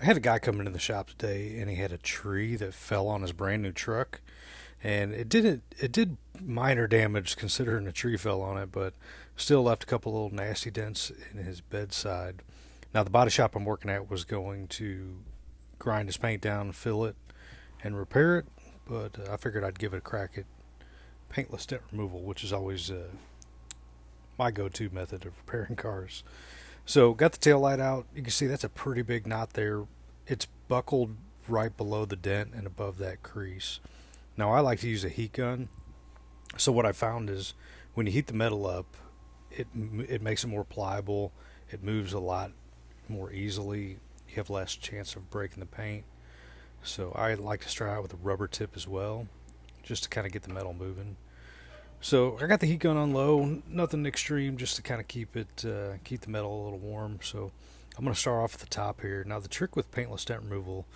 I had a guy come into the shop today, and he had a tree that fell on his brand new truck, and it did minor damage considering the tree fell on it, but still left a couple little nasty dents in his bedside. Now the body shop I'm working at was going to grind his paint down, fill it, and repair it, but I figured I'd give it a crack at paintless dent removal, which is always my go-to method of repairing cars. So got the tail light out. You can see that's a pretty big knot there. It's buckled right below the dent and above that crease. Now I like to use a heat gun. So what I found is when you heat the metal up, it makes it more pliable. It moves a lot more easily. You have less chance of breaking the paint. So I like to start out with a rubber tip as well, just to kind of get the metal moving. So I got the heat gun on low, nothing extreme, just to kind of keep the metal a little warm. So I'm going to start off at the top here. Now the trick with paintless dent removal,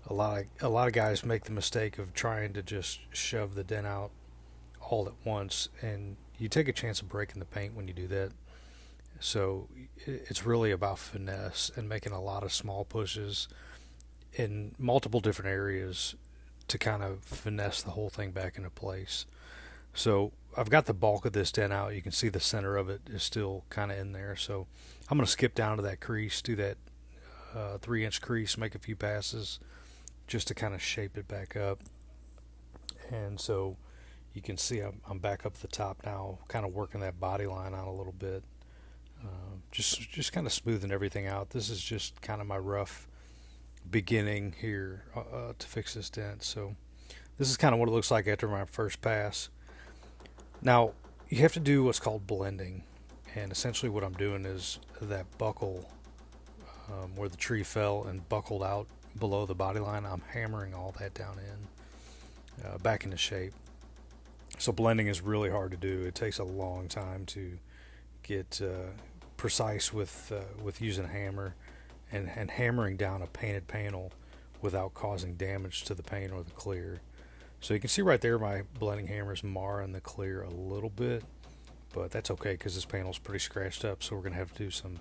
a lot of guys make the mistake of trying to just shove the dent out all at once, and you take a chance of breaking the paint when you do that. So it's really about finesse and making a lot of small pushes in multiple different areas to kind of finesse the whole thing back into place. So I've got the bulk of this dent out. You can see the center of it is still kind of in there. So I'm going to skip down to that crease, do that 3-inch crease, make a few passes just to kind of shape it back up. And so you can see I'm back up at the top now, kind of working that body line out a little bit. Just kind of smoothing everything out. This is just kind of my rough beginning here to fix this dent. So this is kind of what it looks like after my first pass. Now you have to do what's called blending, and essentially what I'm doing is that buckle where the tree fell and buckled out below the body line, I'm hammering all that down back into shape. So blending is really hard to do. It takes a long time to get precise with using a hammer and hammering down a painted panel without causing damage to the paint or the clear. So you can see right there my blending hammer is marring the clear a little bit, but that's okay because this panel's pretty scratched up, so we're going to have to do some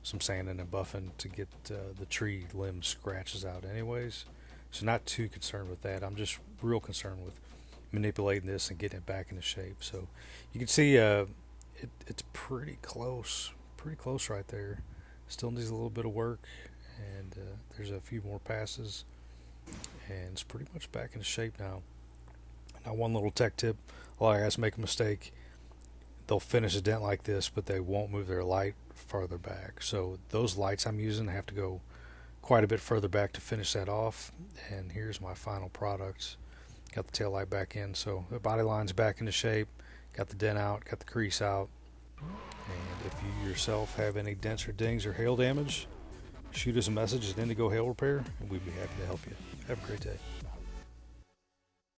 sanding and buffing to get the tree limb scratches out anyways. So not too concerned with that. I'm just real concerned with manipulating this and getting it back into shape. So you can see it's pretty close right there. Still needs a little bit of work, and there's a few more passes, and it's pretty much back into shape now. Now one little tech tip, a lot of guys make a mistake. They'll finish a dent like this, but they won't move their light farther back. So those lights I'm using have to go quite a bit further back to finish that off. And here's my final product. Got the tail light back in, so the body line's back into shape. Got the dent out, got the crease out. And if you yourself have any dents or dings or hail damage, shoot us a message at Indigo Hail Repair, and we'd be happy to help you. Have a great day.